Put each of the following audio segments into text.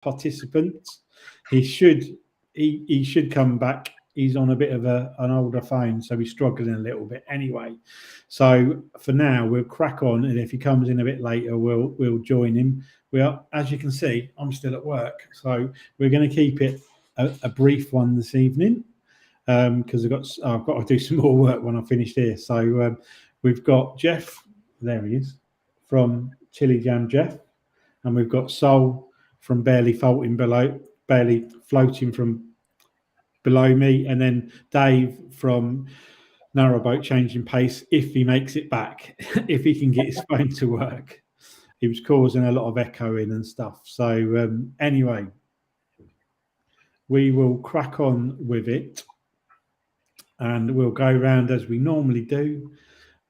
participants. He should come back. He's on a bit of an older phone, so he's struggling a little bit anyway. So for now, we'll crack on, and if he comes in a bit later, we'll join him. As you can see, I'm still at work, so we're going to keep it a brief one this evening because I've got to do some more work when I finish here. So we've got Jeff, there he is, from Chili Jam Jeff, and we've got Sol from Barely Floating from below me, and then Dave from Narrowboat Changing Pace, if he makes it back, if he can get his phone to work. He was causing a lot of echoing and stuff. So anyway, we will crack on with it, and we'll go around as we normally do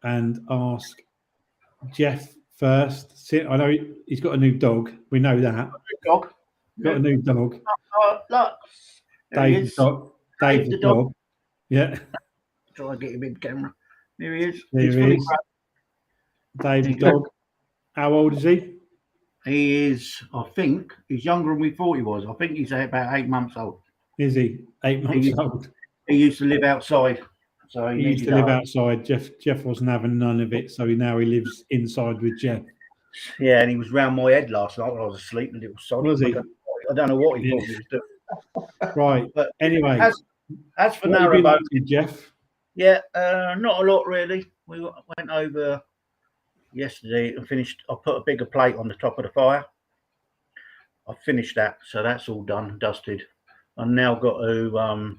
and ask Jeff first. I know he's got a new dog. We know that. Dog. Got a new dog. Look. Dave's dog. Dave's the dog. Yeah. Try to get him in camera. There he is. There he is. Dave's dog. How old is he? He is, I think, he's younger than we thought he was. I think he's about 8 months old. Is he? 8 months old. He used to live outside. So he used to live outside. Jeff wasn't having none of it, so now he lives inside with Jeff. Yeah, and he was round my head last night when I was asleep, a little sod. Was he? I don't know what he thought he was doing. Right. But anyway, as for Narrowboat, Jeff. Yeah, not a lot really. We went over yesterday and finished. I put a bigger plate on the top of the fire. I finished that, so that's all done, dusted. I've now got to.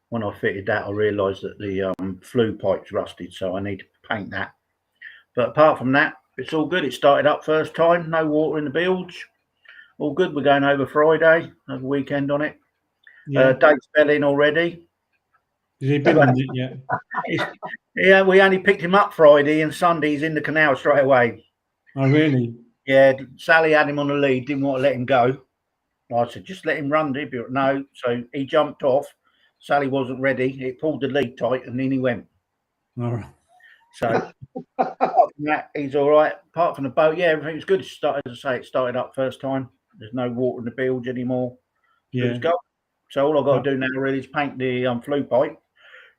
When I fitted that, I realised that the flue pipe's rusted, so I need to paint that. But apart from that, it's all good. It started up first time. No water in the bilge. All good. We're going over Friday. Have a weekend on it. Yeah. Date's fell in already. Has he been on it yet? Yeah, we only picked him up Friday, and Sunday's in the canal straight away. Oh, really? Yeah, Sally had him on the lead, didn't want to let him go. I said, just let him run, Dib. No, so he jumped off. Sally wasn't ready. It pulled the lead tight, and then he went. All right. So, apart from that, he's all right. Apart from the boat, yeah, everything's good. As I say, it started up first time. There's no water in the bilge anymore. Yeah. So all I've got to do now really is paint the flue pipe,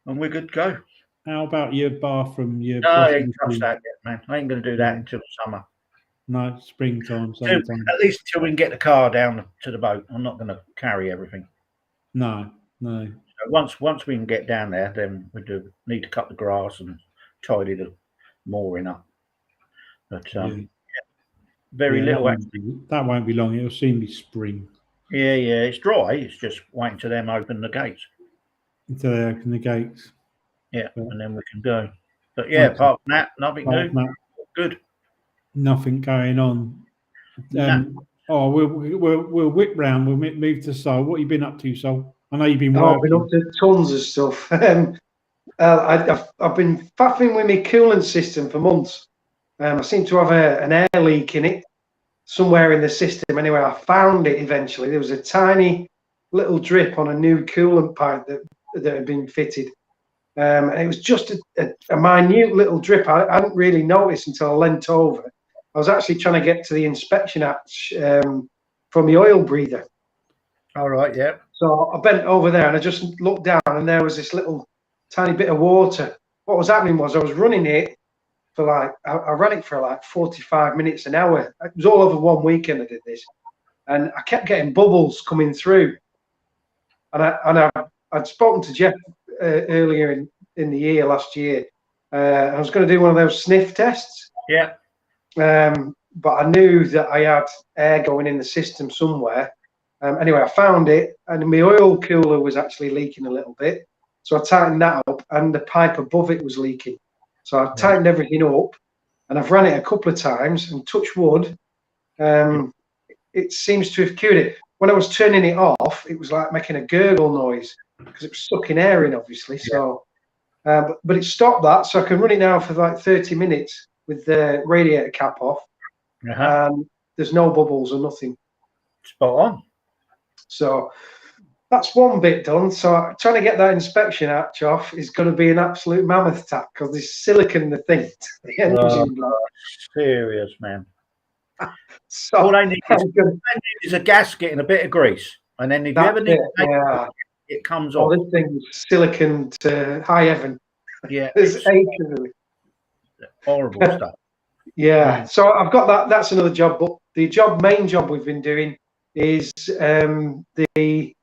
and we're good to go. How about your bathroom? No, I ain't touched that yet, man. I ain't going to do that until summer. No, springtime, summertime. At least until we can get the car down to the boat. I'm not going to carry everything. No. So once we can get down there, then we do need to cut the grass and tidy the mooring up. But very little. That won't be long. It'll soon be spring. Yeah, it's dry. It's just waiting to them open the gates. Until they open the gates. Yeah, and then we can go. But yeah, apart from that, nothing new. Good. Nothing going on. We'll whip round. We'll move to Sol. What have you been up to, Sol? I know you've been working. I've been up to tons of stuff. I've been faffing with my coolant system for months. I seem to have an air leak in it somewhere in the system. Anyway, I found it eventually. There was a tiny little drip on a new coolant pipe that had been fitted. And it was just a minute little drip. I hadn't really noticed until I leant over. I was actually trying to get to the inspection hatch from the oil breather. All right, yeah. So I bent over there and I just looked down, and there was this little tiny bit of water. What was happening was I was running it for I ran it for like 45 minutes an hour. It was all over one weekend I did this. And I kept getting bubbles coming through. And I'd spoken to Jeff earlier in the year, last year. I was going to do one of those sniff tests. Yeah. But I knew that I had air going in the system somewhere. Anyway, I found it, and my oil cooler was actually leaking a little bit. So I tightened that up, and the pipe above it was leaking. So I tightened everything up, and I've run it a couple of times, and touch wood, it seems to have cured it. When I was turning it off, it was like making a gurgle noise because it was sucking air in, obviously. So, but it stopped that, so I can run it now for like 30 minutes with the radiator cap off. There's no bubbles or nothing. Spot on. So that's one bit done. So trying to get that inspection hatch off is going to be an absolute mammoth task because there's silicon the thing. The engine serious, man. So All they need I'm is, gonna- a gasket and a bit of grease. And then if you that's ever need it, to take yeah. it comes Oh, off. this thing's silicon to high heaven. Yeah, There's it's 8 of them. horrible stuff. Yeah, so I've got that. That's another job. But the main job we've been doing is the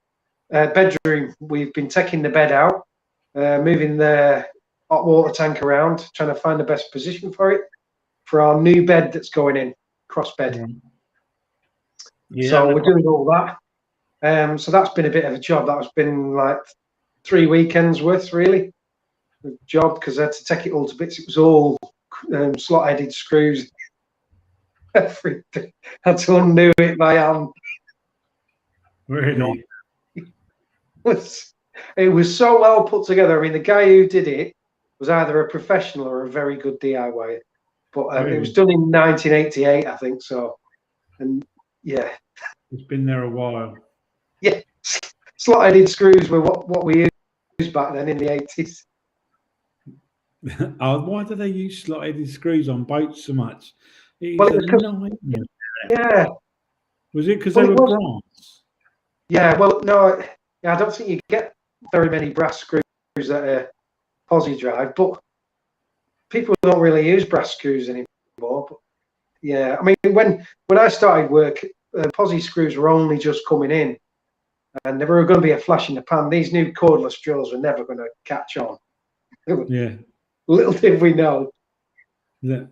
bedroom. We've been taking the bed out, moving the hot water tank around, trying to find the best position for it for our new bed that's going in, cross bed. Yeah, So we're doing all that. So that's been a bit of a job. That's been like 3 weekends worth, really, of job, because I had to take it all to bits. It was all slot-headed screws. Everything. I had to undo it by hand. Really? It was so well put together. I mean, the guy who did it was either a professional or a very good DIY. But it was done in 1988, I think. So, and yeah, It's been there a while. yeah, slot-headed screws were what we used back then in the 80s. Why do they use slotted screws on boats so much? Well, it was 'cause- Yeah, Was it because Well, they it were was- brass? yeah. Well, no, I don't think you get very many brass screws that are posi drive, but people don't really use brass screws anymore. But yeah, I mean, when I started work, posi screws were only just coming in, and they were going to be a flash in the pan. These new cordless drills were never going to catch on. Yeah. Little did we know. Yeah.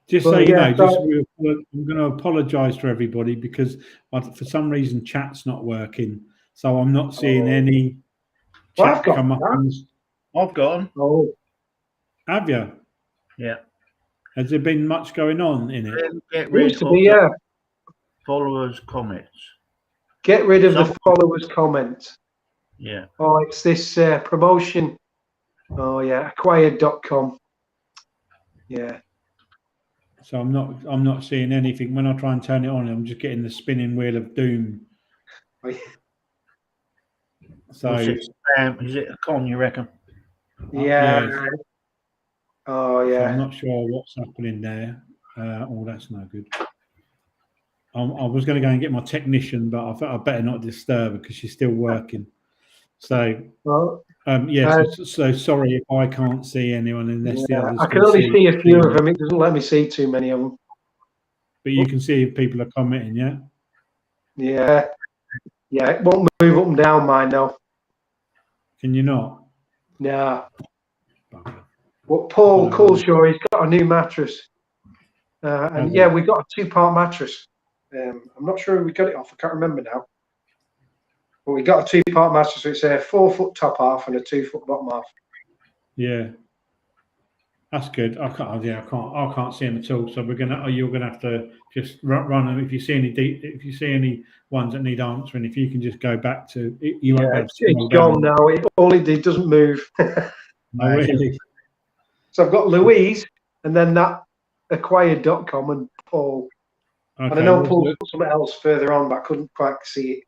Just Well, so you yeah, know, so- I'm going to apologise to everybody because for some reason chat's not working, so I'm not seeing any Well, chat I've got come up. that. I've got them. Oh, Have you? Yeah. Has there been much going on in it? Get rid used to of be, the yeah. followers' comments. Get rid of the Some- followers' comments. Yeah. Oh, it's this promotion. Oh yeah, acquired.com. Yeah. So I'm not seeing anything. When I try and turn it on, I'm just getting the spinning wheel of doom. Oh, yeah. So What's it, is it a con, you reckon? Yeah. yes. Oh So yeah. I'm not sure what's happening there. Oh, that's no good. I was going to go and get my technician, but I thought I'd better not disturb her because she's still working. So, Well, so sorry if I can't see anyone unless the yeah. others I can only see a few of them. It doesn't let me see too many of them. But you can see if people are commenting, yeah? Yeah. Yeah. It won't move up and down mine though. Can you not? Nah. Well, Paul Coulshaw, he's got a new mattress. And yeah, we got a 2-part mattress. I'm not sure we got it off. I can't remember now. But we got a 2-part mattress. So it's a 4-foot top half and a 2-foot bottom half. Yeah. That's good. I can't see them at all. So you're gonna have to just run them. If you see any ones that need answering, if you can just go back to it, you won't be able to it's scroll gone down. now. All it did doesn't move. Oh, really? So I've got Louise and then that acquired.com and Paul. Okay, And I know Paul put something else further on, but I couldn't quite see it.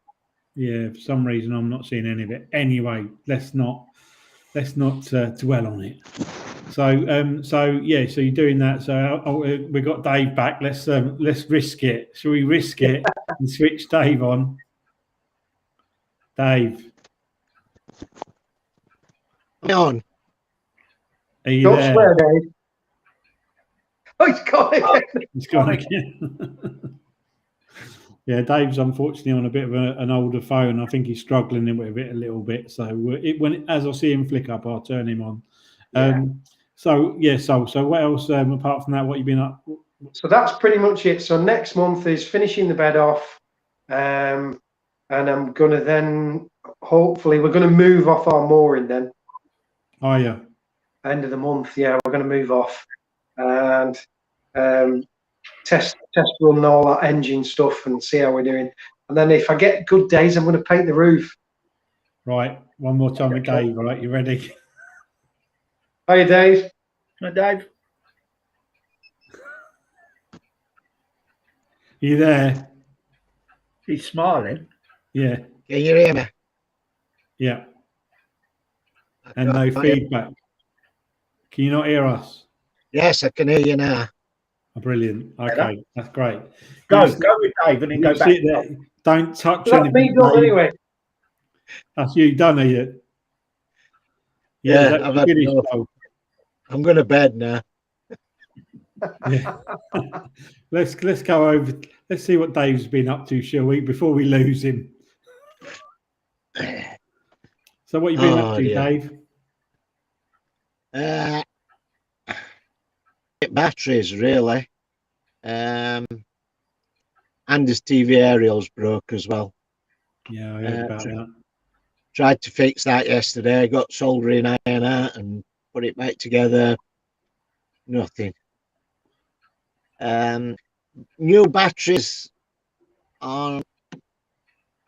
Yeah, for some reason I'm not seeing any of it. Anyway, let's not dwell on it. So yeah, so you're doing that. So we got Dave back. Let's risk it. Shall we risk it and switch Dave on? Dave, on. are you Don't there? swear, Dave. Oh, he's got it. It's gone again. Yeah, Dave's unfortunately on a bit of an older phone. I think he's struggling with it a little bit. So as I see him flick up, I'll turn him on. Yeah. So what else apart from that? What you've been up? So that's pretty much it. So next month is finishing the bed off, and I'm gonna then hopefully we're gonna move off our mooring then. Oh yeah. End of the month, yeah, we're gonna move off and test run all that engine stuff and see how we're doing. And then if I get good days, I'm gonna paint the roof. Right, one more time with Dave. Right, you ready? Hiya, Dave. Hi, Dave. You there? He's smiling. Yeah, Can you hear me? yeah. And no feedback. Can you not hear us? Yes, I can hear you now. Brilliant. Okay, that's great. Go Yes, with Dave and then go you back. sit there. Don't touch That's anything. me done Dave. anyway. That's you done, are you? Yeah, that's I've had finished. enough. Though. I'm going to bed now. Yeah. let's go over. Let's see what Dave's been up to, shall we? Before we lose him. So, what you been up to, dear. Dave? Batteries, really. And his TV aerials broke as well. Yeah, I heard about that. Tried to fix that yesterday. Got soldering iron out and put it back together. Nothing. New batteries aren't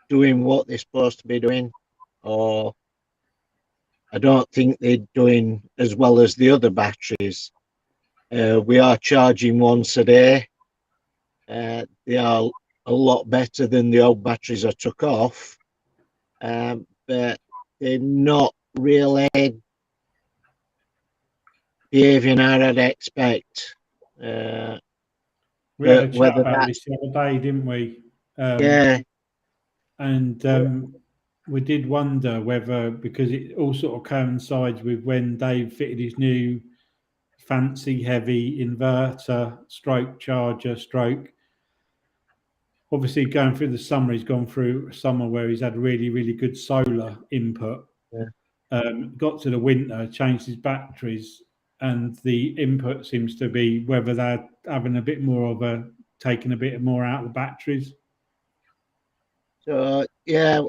doing what they're supposed to be doing, or I don't think they're doing as well as the other batteries. We are charging once a day. They are a lot better than the old batteries I took off, but they're not really behaving how I'd expect. We had a chat whether about that's- this the other day, didn't we? Yeah, And we did wonder whether, because it all sort of coincides with when Dave fitted his new fancy heavy inverter stroke charger stroke. Obviously, going through the summer, he's gone through a summer where he's had really good solar input. Yeah. Got to the winter, changed his batteries, and the input seems to be whether they're having a bit more of a taking a bit more out of the batteries. so yeah,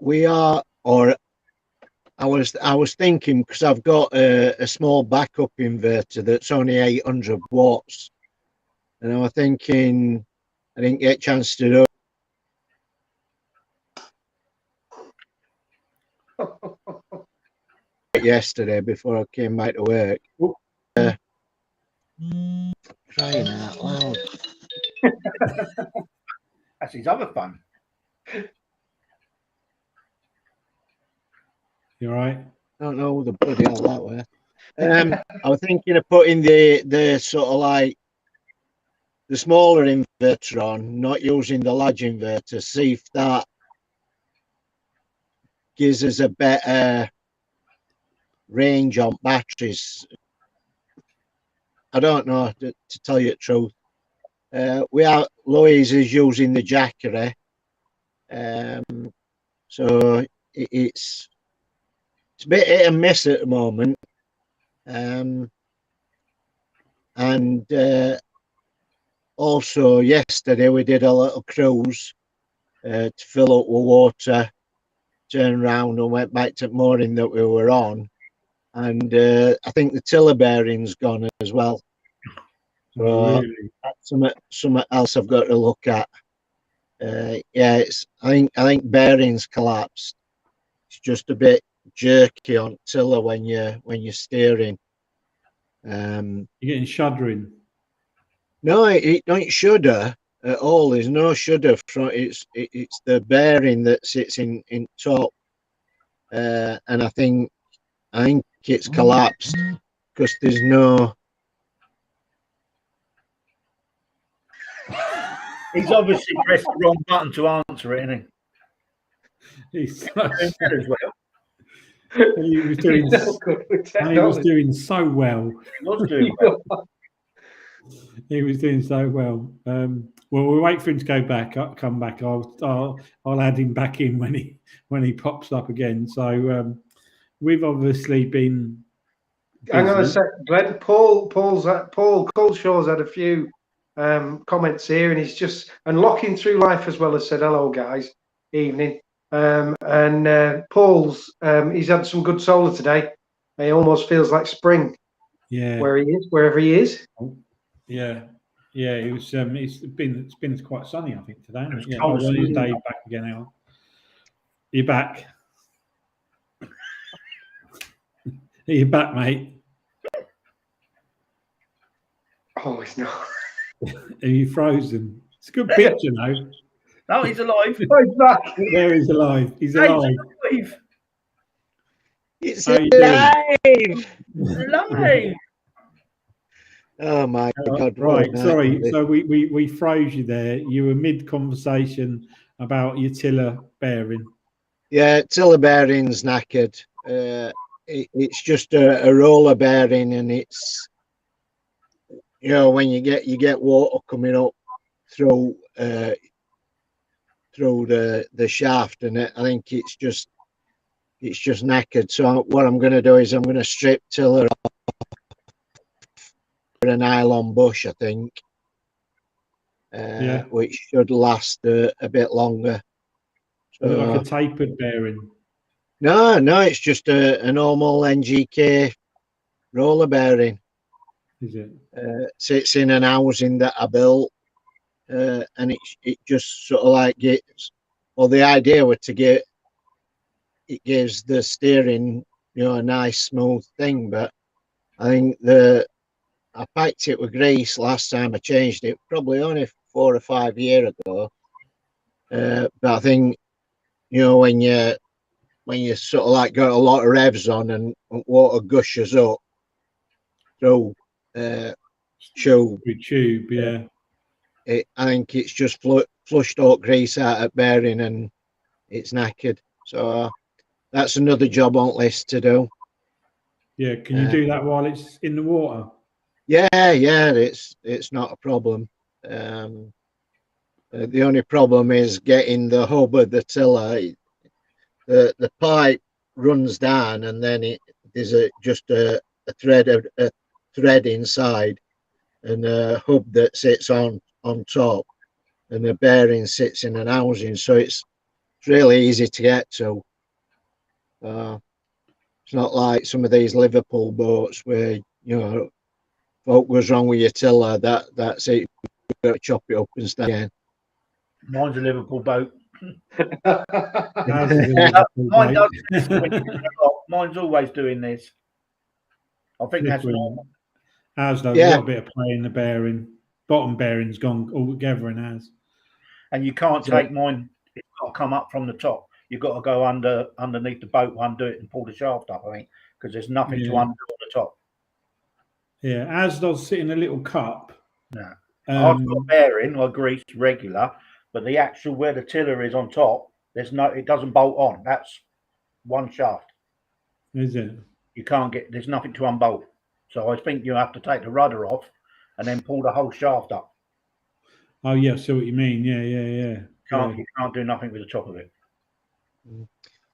we are. Or I was thinking, because I've got a small backup inverter that's only 800 watts, and I was thinking I didn't get a chance to do it yesterday before I came back to work. Crying out loud. That's his other phone. You all right? I don't know who the bloody hell that were. I was thinking of putting the sort of like the smaller inverter on, not using the large inverter, see if that gives us a better range on batteries. I don't know, to tell you the truth. Louise is using the Jackery, so it's a bit hit and miss at the moment. And also yesterday we did a little cruise to fill up with water, turned around and went back to the mooring that we were on, and I think the tiller bearing's gone as well. So Really? that's something else I've got to look at. Yeah, I think bearings collapsed. It's just a bit jerky on tiller when you're steering. You're getting shuddering. No, it don't shudder at all. There's no shudder from it's the bearing that sits in top, and I think it's collapsed because there's no. He's obviously pressed the wrong button to answer it, isn't He's so, he? As well. he was doing, He's so good with and he was technology. doing so well. He was doing well. He was doing so well. Well, we'll wait for him to come back. I'll add him back in when he pops up again. So we've obviously been. Hang on a busy. sec, Glenn. Paul Colshaw's had a few comments here, and he's just unlocking through life as well as said hello, guys. Evening. And Paul's he's had some good solar today. It almost feels like spring. Yeah. Wherever he is. Yeah. It was. It's been quite sunny, I think, today. It's Yeah. cold, When is isn't Dave back again? Now? You're back. You're back, mate. Oh, he's not. Are you frozen? It's a good picture, though. No, he's alive. Oh, he's back. There, he's alive. He's Dave's alive. alive. It's How you doing? alive. Alive. Oh my God! Right, what a sorry. nightmare. So we froze you there. You were mid conversation about your tiller bearing. Yeah, tiller bearing's knackered. It's just a roller bearing, and it's when you get water coming up through through the shaft, and I think it's just knackered. So what I'm going to do is I'm going to strip tiller off with a nylon bush, I think, Yeah. which should last a bit longer. Is it like So, a tapered bearing? no, it's just a normal NGK roller bearing. Is it? Sits in an housing that I built, and it just sort of like gets. Well, the idea was it gives the steering, a nice smooth thing. But I think I packed it with grease last time I changed it, probably only 4 or 5 years ago. But I think when you sort of like got a lot of revs on and water gushes up through tube. With tube, yeah. I think it's just flushed out grease out of bearing and it's knackered. So that's another job on list to do. Yeah. Can you do that while it's in the water? Yeah, it's not a problem. The only problem is getting the hub of the tiller. The pipe runs down, and then there's just a thread inside, and a hub that sits on top, and the bearing sits in an housing, so it's really easy to get to. It's not like some of these Liverpool boats where what goes wrong with your tiller, that's it. You've got to chop it up and start again. Mine's a Liverpool boat. How's it Mine does. Mine's always doing this. I think that's normal. Ours though, Yeah. got a bit of play in the bearing. Bottom bearing's gone all together in ours. And you can't take mine. It's got to come up from the top. You've got to go underneath the boat, undo it, and pull the shaft up. I think because there's nothing to undo on the top. Yeah, ours does sit in a little cup. No, I've got bearing or grease regular, but the actual where the tiller is on top, it doesn't bolt on. That's one shaft. Is it? You can't get. There's nothing to unbolt. So I think you have to take the rudder off and then pull the whole shaft up. Oh yeah, I see what you mean. Yeah. You can't do nothing with the top of it.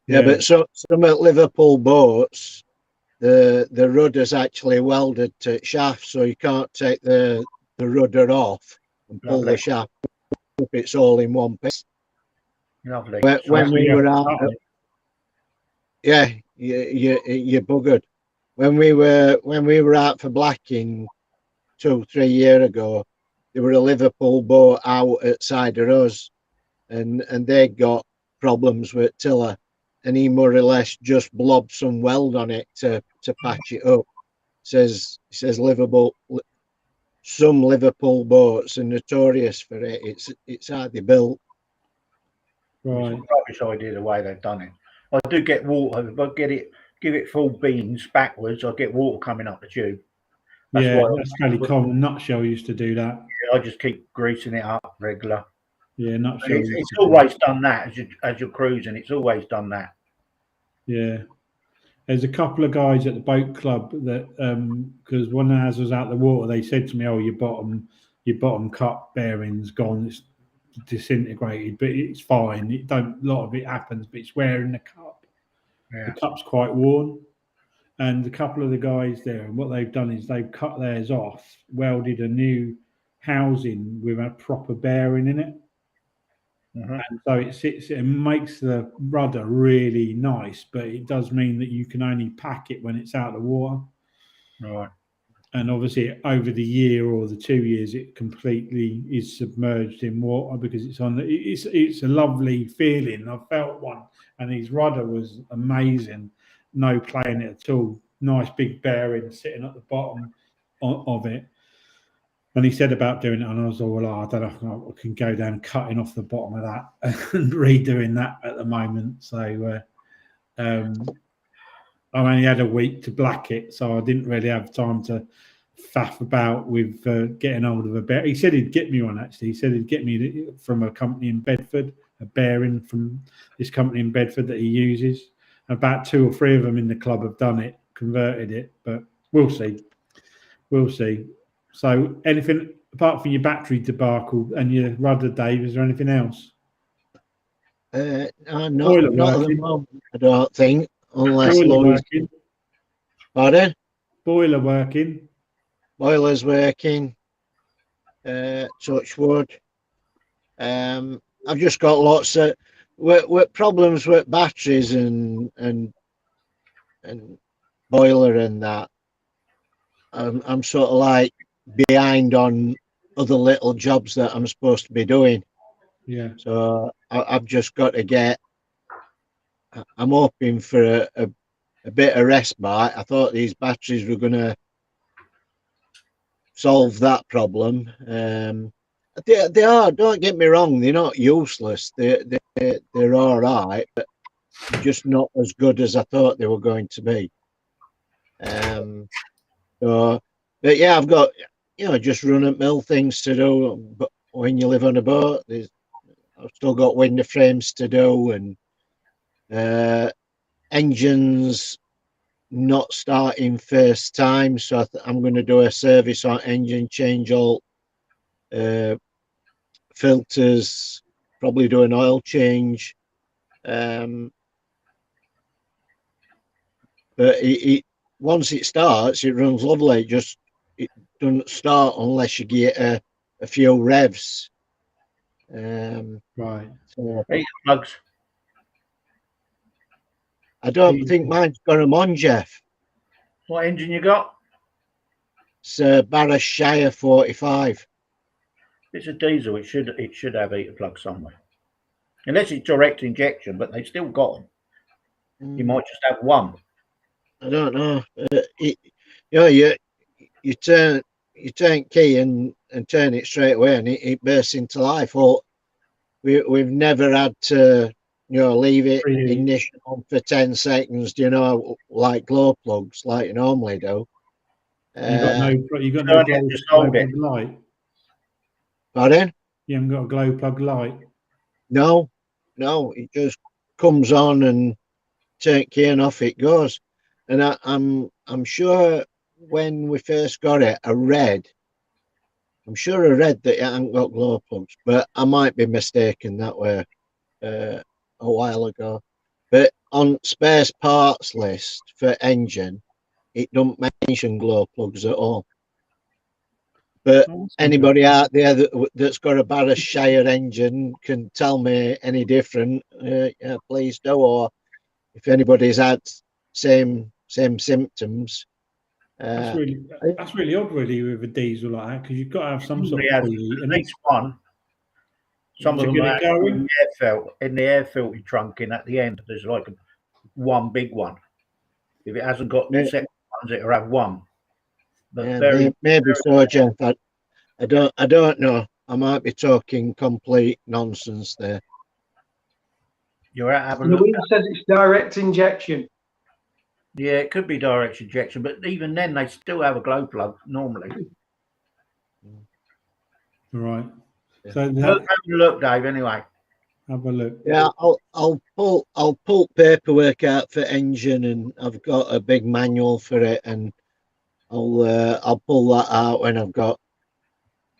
Yeah, but some at Liverpool boats, the rudder's actually welded to shaft, so you can't take the rudder off and pull the shaft up. It's all in one piece. Lovely. When we were out, you're buggered. When we were out for blacking 2-3 years ago, there were a Liverpool boat out outside of us, and they got problems with tiller, and he more or less just blobbed some weld on it to patch it up. Says some Liverpool boats are notorious for it. It's hardly built. Right. It's a rubbish idea the way they've done it. I do get water. If I give it full beans backwards, I get water coming up the tube. That's fairly common. Nutshell used to do that. I just keep greasing it up regular. Yeah, Nutshell. It's always done that as you're cruising. It's always done that. Yeah. There's a couple of guys at the boat club that because when ours was out the water, they said to me, "Oh, your bottom cup bearing's gone. It's disintegrated, but it's fine. A lot of it happens, but it's wearing the cup. Yeah. The cup's quite worn." And a couple of the guys there, and what they've done is they've cut theirs off, welded a new housing with a proper bearing in it. Mm-hmm. And so it sits and makes the rudder really nice, but it does mean that you can only pack it when it's out of the water. Right. And obviously over the year or the 2 years, it completely is submerged in water because it's a lovely feeling. I felt one, and his rudder was amazing. No play in it at all. Nice big bearing sitting at the bottom of it. And he said about doing it, and I was all, well, I don't know if I can go down cutting off the bottom of that and redoing that at the moment. So I only had a week to black it, so I didn't really have time to faff about with getting hold of a bear. He said he'd get me one, actually. He said he'd get me from a company in Bedford, a bearing from this company in Bedford that he uses. About 2 or 3 of them in the club have done it, converted it, but we'll see. We'll see. So anything apart from your battery debacle and your rudder, Dave, is there anything else? No, Boiler not at the working. moment, I don't think, unless Boiler Lloyd's. working. Pardon? Boiler working. Boiler's working. Touch wood. I've just got lots of problems with batteries and boiler and that. I'm sort of like behind on other little jobs that I'm supposed to be doing. Yeah. So I've just got to get. I'm hoping for a bit of respite. I thought these batteries were going to solve that problem. They are. Don't get me wrong. They're not useless. They're all right, but just not as good as I thought they were going to be. So, but yeah, I've got just run of mill things to do. But when you live on a boat, I've still got window frames to do and engines not starting first time, so I'm going to do a service on engine, change all filters, probably do an oil change. But once it starts, it runs lovely. It doesn't start unless you get a few revs. Right. So Heater plugs. I don't think mine's got them on, Jeff. What engine you got? It's a Barra Shire 45. It's a diesel. It should have heater plugs somewhere, unless it's direct injection. But they still got them. You might just have one. I don't know. You turn key and turn it straight away, and it bursts into life. Or we've never had to leave it ignition on for 10 seconds. Like glow plugs, like you normally do. You got no glow plug light. Pardon? You haven't got a glow plug light. No, it just comes on and turn key and off it goes. And I'm sure when we first got it, I read that it hadn't got glow plugs, but I might be mistaken that way a while ago. But on spares parts list for engine, it don't mention glow plugs at all. But anybody out there that's got a Barra Shire engine can tell me any different, please do. Or if anybody's had same symptoms. That's really odd, really, with a diesel like that, because you've got to have some sort of preheat. At least one. Some of them are in the air filter trunk at the end. There's like one big one. If it hasn't got the second ones, it'll have one. But maybe so, Jeff. I don't know. I might be talking complete nonsense there. You're out having a look. Louise says it's direct injection. Yeah, it could be direct injection, but even then, they still have a glow plug normally. Right. Yeah. So Have a look, Dave. Anyway, have a look. Yeah, I'll pull paperwork out for engine, and I've got a big manual for it, and I'll pull that out when I've got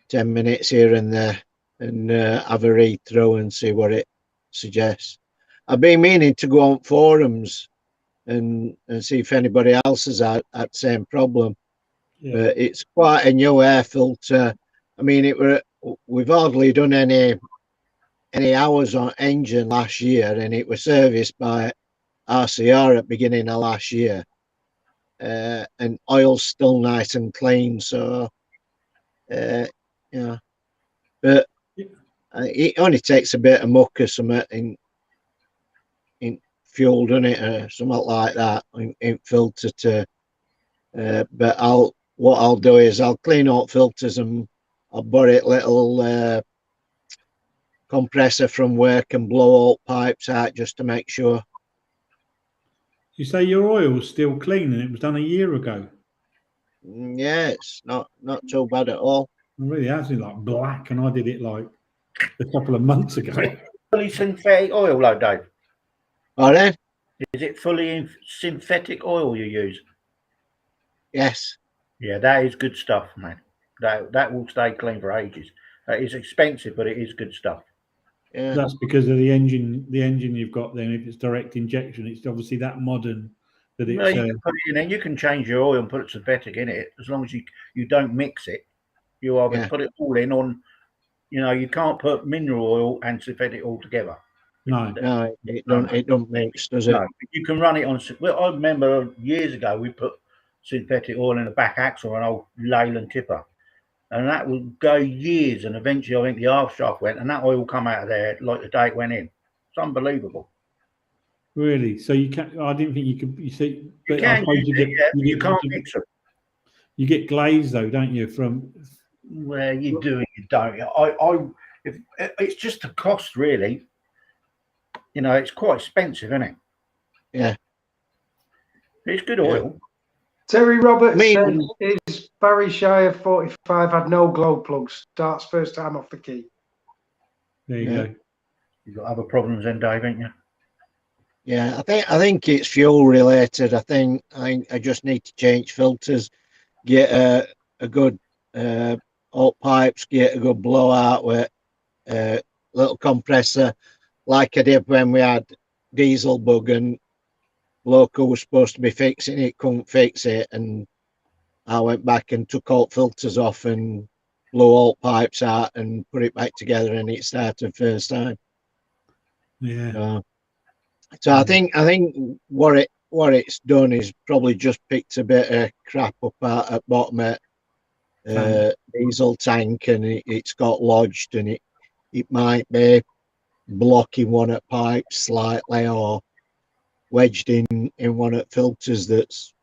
10 minutes here and there, and have a read through and see what it suggests. I've been meaning to go on forums and see if anybody else has had that same problem. Yeah. But it's quite a new air filter. I mean, we've hardly done any hours on engine last year, and it was serviced by RCR at the beginning of last year. And oil's still nice and clean, so but it only takes a bit of muck or something in fuel, doesn't it, something like that in filter to but what I'll do is I'll clean out filters, and I'll bury a little compressor from work and blow all pipes out just to make sure. You say your oil's still clean and it was done a year ago? Yeah, it's not too bad at all. It really has been like black, and I did it like a couple of months ago. Fully synthetic oil, though, Dave. All right. Is it fully synthetic oil you use? Yes. Yeah, that is good stuff, man. That will stay clean for ages. That is expensive, but it is good stuff. Yeah. That's because of the engine. The engine you've got then, if it's direct injection, it's obviously that modern that No, it's. you can put it in, and you can change your oil and put synthetic in it as long as you don't mix it. You either Yeah. put it all in on. You can't put mineral oil and synthetic all together. No. No, it don't mix, does it? No, you can run it on. Well, I remember years ago we put synthetic oil in the back axle of an old Leyland tipper, and that would go years. And eventually, I think the half shaft went, and that oil come out of there like the day it went in. It's unbelievable. Really? So you can't? I didn't think you could. You see, You but I can suppose use it, yeah, but you can't you, mix them. you get glaze though, don't you? From Well, you do and you don't. If it's just the cost, really. It's quite expensive, isn't it? Yeah. It's good oil. Terry Roberts Me- said his Barry Shire 45 had no glow plugs. Starts first time off the key. there you Yeah. go. You've got other problems then, Dave, ain't you? Yeah, I think it's fuel related. I think I just need to change filters, get a good alt pipes, get a good blowout with a little compressor, like I did when we had diesel bug and local was supposed to be fixing it, couldn't fix it, and I went back and took alt filters off and blew alt pipes out and put it back together, and it started first time. Yeah. So I think what it's done is probably just picked a bit of crap up at bottom of diesel tank, and it's got lodged, and it might be blocking one at pipes slightly, or wedged in one at filters. That's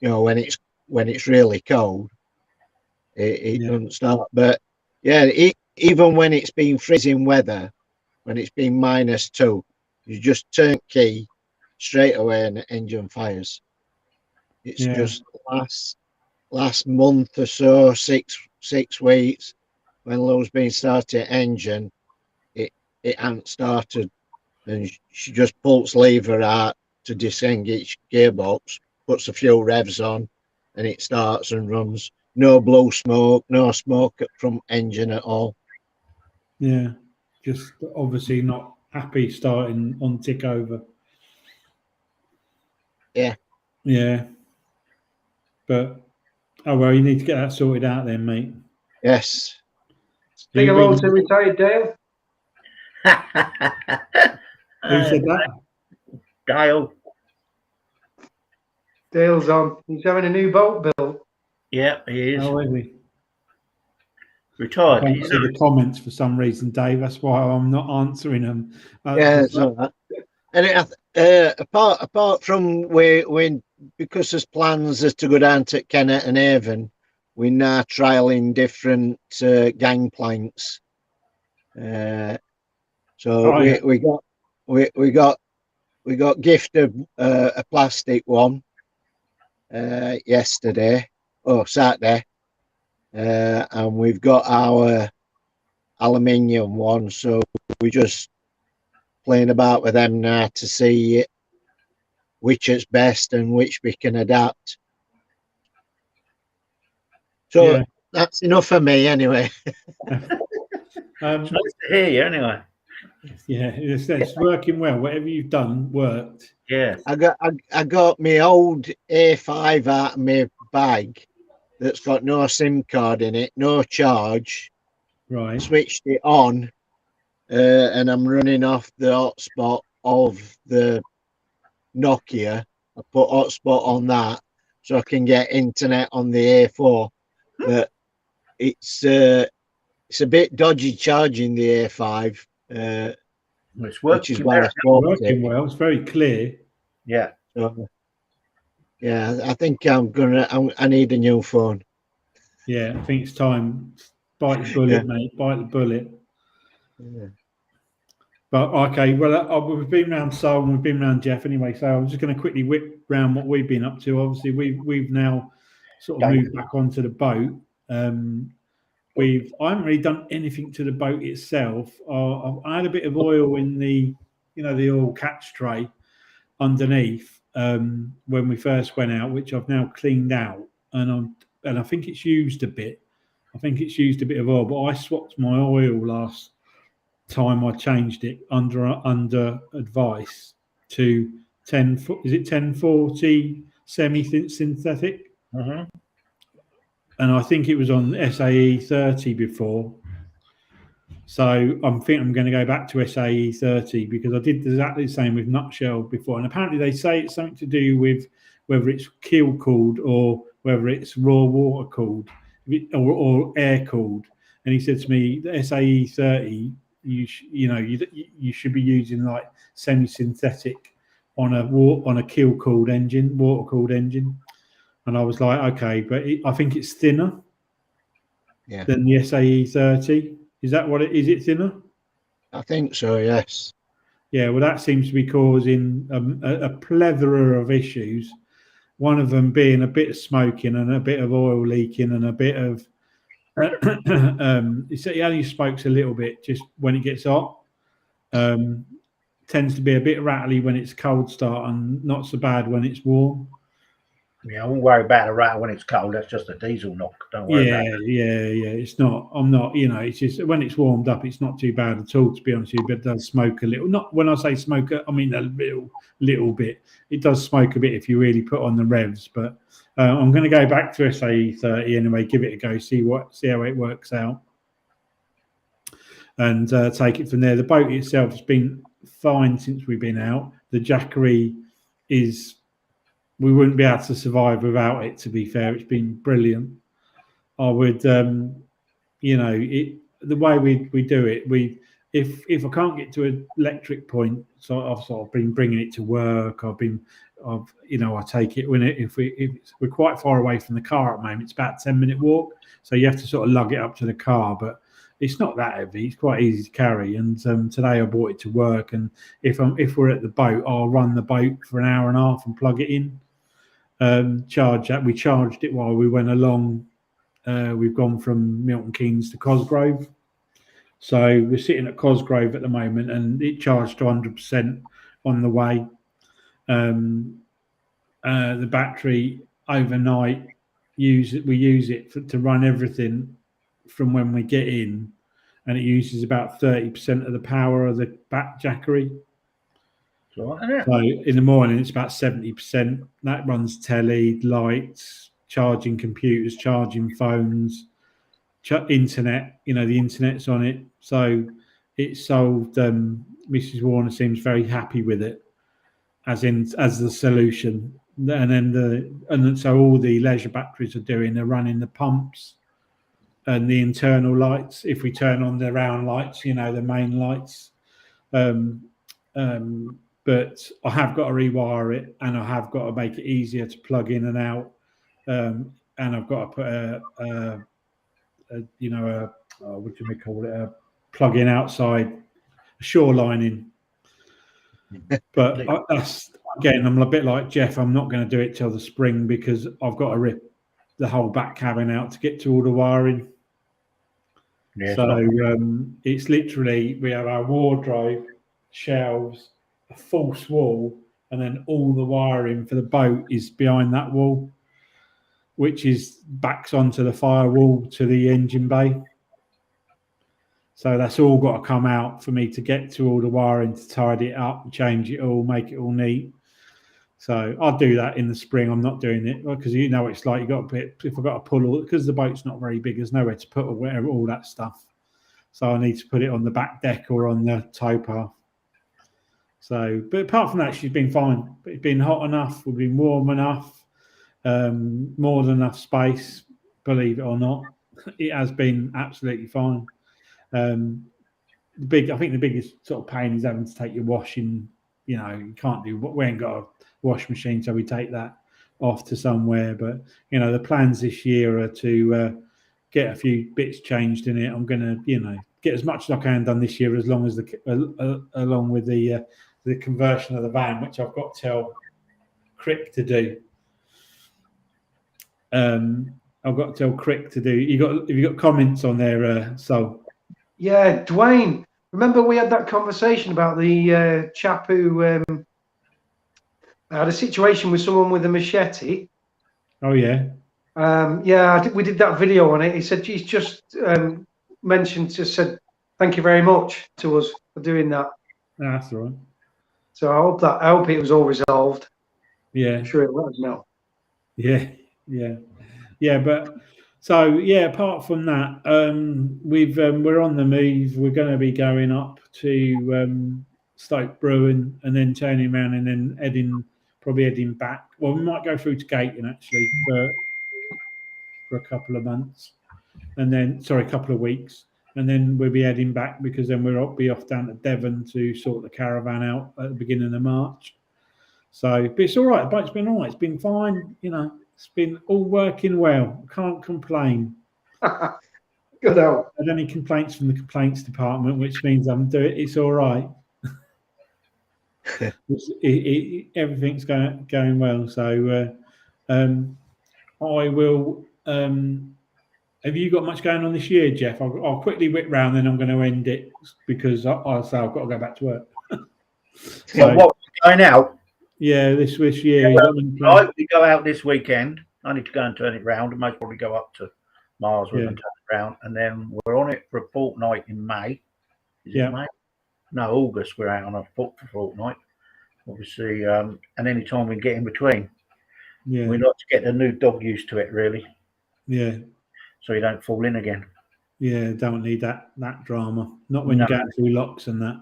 when it's really cold, it Yeah. doesn't start. But yeah, even when it's been freezing weather, when it's been -2. You just turn key straight away and the engine fires. It's Yeah. just last month or so, six weeks, when Lou's been starting engine, it hadn't started, and she just pulls lever out to disengage gearbox, puts a few revs on, and it starts and runs. No blue smoke, no smoke from engine at all. Yeah. Just obviously not happy starting on tick over. Yeah. Yeah. But oh well, you need to get that sorted out then, mate. Yes. Say hello to retired Dale. Who said that? Dale. Dale's on. He's having a new boat built. Yeah, he is. Oh, is he? I Retired. can't see the comments for some reason, Dave. That's why I'm not answering them. Yeah, so and apart from when because there's plans as to go down to Kennet and Avon, we're now trialing different gangplanks. So we got gifted a plastic one yesterday or Saturday, and we've got our aluminium one. So we just playing about with them now to see which is best and which we can adapt. So Yeah. that's enough for me anyway. It's nice to hear you anyway. Yeah, it's working well. Whatever you've done worked. Yeah. I got my old A5 out of my bag that's got no SIM card in it, no charge. Right. Switched it on, and I'm running off the hotspot of the Nokia. I put hotspot on that so I can get internet on the A4. But it's a bit dodgy charging the A5, It's which is working. why I bought it. Working well. It's very clear. Yeah. So, yeah, I think I need a new phone. Yeah, I think it's time. Bite the bullet, mate. Bite the bullet. Yeah. But okay, well, we've been round Sol and we've been round Jeff anyway. So I'm just going to quickly whip round what we've been up to. Obviously, we've now sort of moved back onto the boat. I haven't really done anything to the boat itself. I had a bit of oil in the oil catch tray underneath when we first went out, which I've now cleaned out, and I think it's used a bit. I think it's used a bit of oil, but I swapped my oil last time I changed it under advice to 1040 semi-synthetic, Mhm. and I think it was on SAE 30 before. So I'm going to go back to SAE 30 because I did exactly the same with Nutshell before, and apparently they say it's something to do with whether it's keel cooled or whether it's raw water cooled or air cooled. And he said to me, the SAE 30, you should be using like semi-synthetic on a keel cooled engine, water cooled engine. And I was like, okay, but I think it's thinner than the SAE 30. Is that what it is? It thinner? I think so, yes. Yeah, well, that seems to be causing a plethora of issues. One of them being a bit of smoking and a bit of oil leaking and a bit of it only smokes a little bit just when it gets hot. Tends to be a bit rattly when it's cold start and not so bad when it's warm. Yeah, I won't worry about the rattle when it's cold. That's just a diesel knock. Don't worry about it. Yeah. It's not. I'm not. It's just when it's warmed up, it's not too bad at all, to be honest with you. But it does smoke a little. Not when I say smoke, I mean a little bit. It does smoke a bit if you really put on the revs. But I'm going to go back to SAE 30 anyway. Give it a go. See how it works out, and take it from there. The boat itself has been fine since we've been out. The Jackery is. We wouldn't be able to survive without it, to be fair. It's been brilliant. I would, the way we do it, if I can't get to an electric point, so I've sort of been bringing it to work. I take it if we're quite far away from the car at the moment. It's about a 10-minute walk, so you have to sort of lug it up to the car, but it's not that heavy. It's quite easy to carry. And today I brought it to work, and if we're at the boat, I'll run the boat for an hour and a half and plug it in. Charge that. We charged it while we went along. We've gone from Milton Keynes to Cosgrove, so we're sitting at Cosgrove at the moment, and it charged to 100% on the way. The battery overnight we use it to run everything from when we get in, and it uses about 30% of the power of the Jackery. So in the morning, it's about 70%. That runs telly, lights, charging computers, charging phones, internet. The internet's on it. So it's solved. Mrs. Warner seems very happy with it, as the solution. And then so all the leisure batteries they're running the pumps and the internal lights. If we turn on the round lights, the main lights. But I have got to rewire it, and I have got to make it easier to plug in and out. And I've got to put what do we call it? A plug-in outside shoreline in. But I'm a bit like Jeff. I'm not going to do it till the spring because I've got to rip the whole back cabin out to get to all the wiring. Yeah, so it's literally we have our wardrobe, shelves, a false wall, and then all the wiring for the boat is behind that wall, which backs onto the firewall to the engine bay. So that's all got to come out for me to get to all the wiring, to tidy it up, change it all, make it all neat. So I'll do that in the spring. I'm not doing it because it's like if I've got to pull all, because the boat's not very big, there's nowhere to put all that stuff. So I need to put it on the back deck or on the towpath. So, but apart from that, she's been fine. It's been hot enough, we've been warm enough, more than enough space, believe it or not. It has been absolutely fine. I think the biggest sort of pain is having to take your washing. You can't do. We ain't got a wash machine, so we take that off to somewhere. But the plans this year are to get a few bits changed in it. I'm gonna, get as much as I can done this year, as long as along with the conversion of the van, which I've got to tell Crick to do. I've got to tell Crick to do. Have you got comments on there, Sol? Yeah, Dwayne. Remember we had that conversation about the chap who had a situation with someone with a machete. Oh yeah. We did that video on it. He said he's just said thank you very much to us for doing that. That's all right. So I hope it was all resolved. Yeah. I'm sure it was now. Yeah. But so yeah, apart from that, we're on the move. We're going to be going up to Stoke Bruin and then turning around and then probably heading back. Well, we might go through to Gayton actually for a couple of months, and then a couple of weeks, and then we'll be heading back because then we'll be off down to Devon to sort the caravan out at the beginning of March. So, but it's all right. But it's been all right. It's been fine. It's been all working well. Can't complain. Good out. Had any complaints from the complaints department, which means it's all right. Everything's going well. So, I will. Have you got much going on this year, Jeff? I'll quickly whip round, then I'm going to end it because I'll say I've got to go back to work. So what going out? Yeah, this year. I go out this weekend. I need to go and turn it round. I most probably go up to Mars with and turn it round, and then we're on it for a fortnight in May. Is it May? No, August. We're out on a fortnight, obviously, and any time we get in between. Yeah, we like to get the new dog used to it, really. Yeah. So you don't fall in again. Yeah, don't need that drama. Not when you get through locks and that.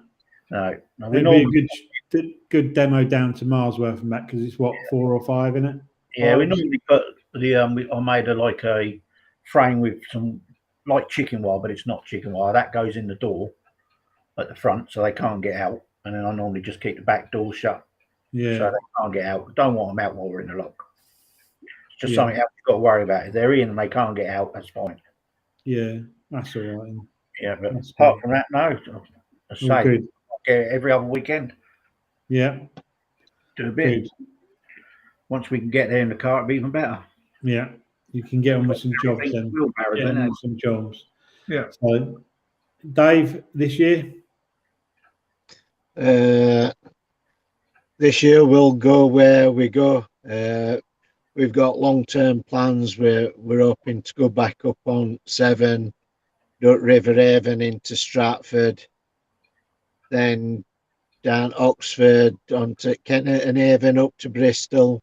No, it'd be a good demo down to Marsworth and back because it's 4 or 5 in it. Yeah, we normally put the I made a frame with some like chicken wire, but it's not chicken wire. That goes in the door at the front, so they can't get out. And then I normally just keep the back door shut, yeah, so they can't get out. Don't want them out while we're in the lock. It's just something else you've got to worry about. If they're in and they can't get out, that's fine. Yeah, that's all right. Yeah, but apart from that, no. I say good. Every other weekend. Yeah, do a bit. Good. Once we can get there in the car, it'll be even better. Yeah, you can get on with some jobs then. Some jobs. Yeah. So, Dave, this year? This year we'll go where we go. We've got long-term plans. We're hoping to go back up on 7, River Haven into Stratford, then down Oxford onto Kennet and Haven up to Bristol,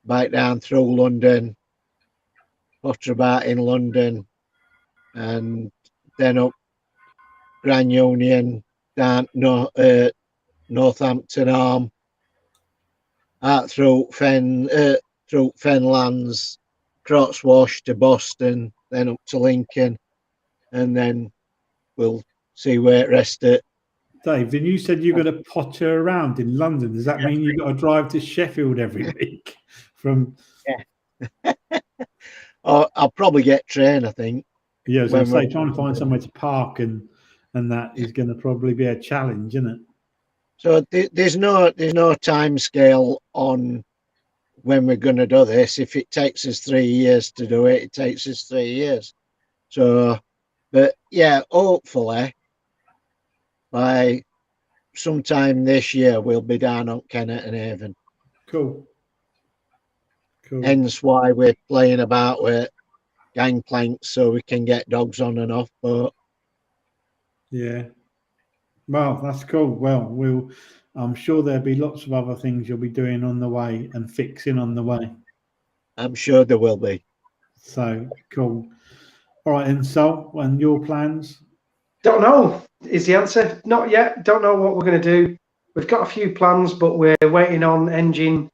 back down through London, Potterbat in London, and then up Grand Union, down Northampton Arm, out through Fenlands, Crotswash to Boston, then up to Lincoln, and then we'll see where it rests it. Dave, and you said you're going to potter around in London. Does that mean you've got to drive to Sheffield every week? I'll probably get train, I think. Yeah, as I say, trying to find somewhere to park and that is going to probably be a challenge, isn't it? So there's no time scale on when we're going to do this. If it takes us 3 years to do it, it takes us 3 years. So, but yeah, hopefully by sometime this year we'll be down on Kennet and Haven. Cool. Hence why we're playing about with gangplanks so we can get dogs on and off boat. Yeah. Well, that's cool. Well, I'm sure there'll be lots of other things you'll be doing on the way and fixing on the way. I'm sure there will be. So cool. All right, and so, and your plans? Don't know is the answer. Not yet. Don't know what we're going to do. We've got a few plans, but we're waiting on engine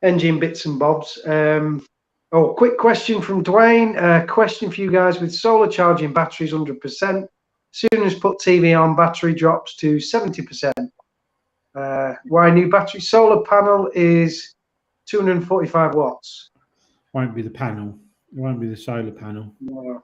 bits and bobs. Quick question from Dwayne. Question for you guys: with solar charging batteries 100%, soon as put TV on, battery drops to 70%. Why new battery? Solar panel is 245 watts. Won't be the panel. It won't be the solar panel. No.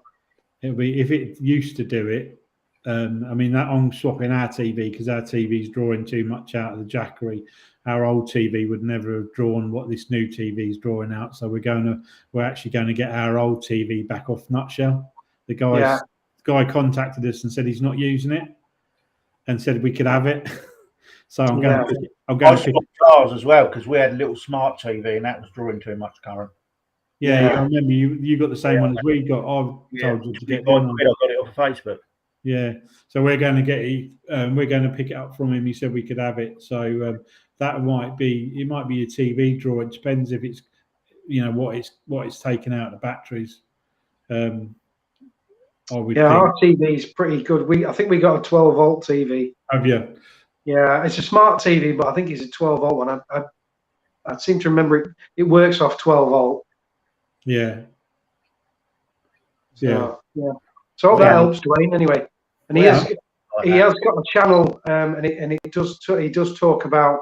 It'll be if it used to do it. I mean, that I'm swapping our TV because our TV's drawing too much out of the Jackery. Our old TV would never have drawn what this new TV is drawing out. So we're actually going to get our old TV back off Nutshell. The guy contacted us and said he's not using it, and said we could have it. So I'm going to. I swapped ours as well because we had a little smart TV and that was drawing too much current. Yeah, I remember you got the same one as we got. I've told you to get one. I got it off Facebook. Yeah, so we're going to get it. We're going to pick it up from him. He said we could have it. So that might be a TV draw. It depends if it's what it's taken out of the batteries. Our TV is pretty good. I think we got a 12-volt TV. Have you? Yeah, it's a smart TV, but I think it's a 12-volt one. I seem to remember it works off 12-volt. Yeah. So that helps, Dwayne. Anyway, and he has got a channel, and he does talk about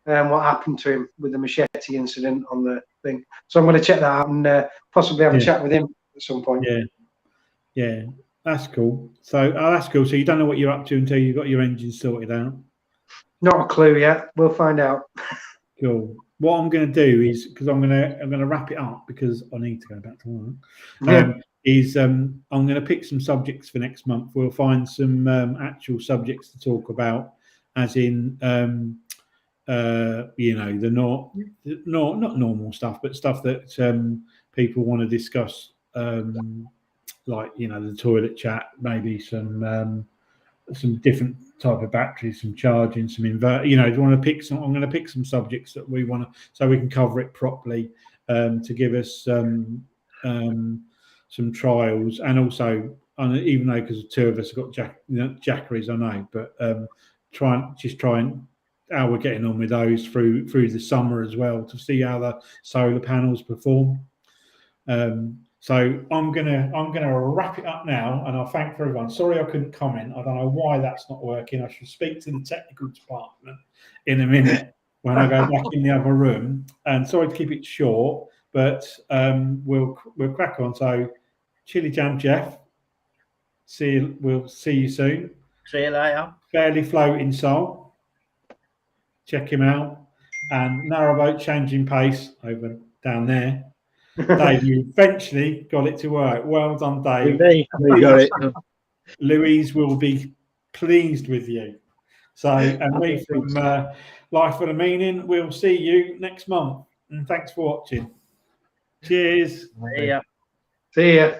what happened to him with the machete incident on the thing. So I'm going to check that out and possibly have a chat with him at some point. Yeah, that's cool. So that's cool. So you don't know what you're up to until you've got your engine sorted out. Not a clue yet. We'll find out. Cool. What I'm going to do is, because I'm going to wrap it up because I need to go back to work. I'm going to pick some subjects for next month. We'll find some actual subjects to talk about, as in the not normal stuff, but stuff that people want to discuss, like the toilet chat, maybe some different type of batteries, some charging, some inverter. Do you want to pick some? I'm going to pick some subjects that we want to, so we can cover it properly, to give us some trials, and also, even though because the two of us have got Jackeries, I know, but try and how we're getting on with those through the summer as well, to see how the solar panels perform. So I'm gonna wrap it up now, and I'll thank for everyone. Sorry I couldn't comment. I don't know why that's not working. I should speak to the technical department in a minute when I go back in the other room. And sorry to keep it short, but we'll crack on. So, Chili Jam Jeff, we'll see you soon. See you later. Barely Floating Soul, check him out. And Narrowboat Changing Pace over down there. Dave, you eventually got it to work. Well done, Dave. We got it. Louise will be pleased with you. So, and we from Life with a Meaning, we'll see you next month. And thanks for watching. Cheers. See ya. See ya.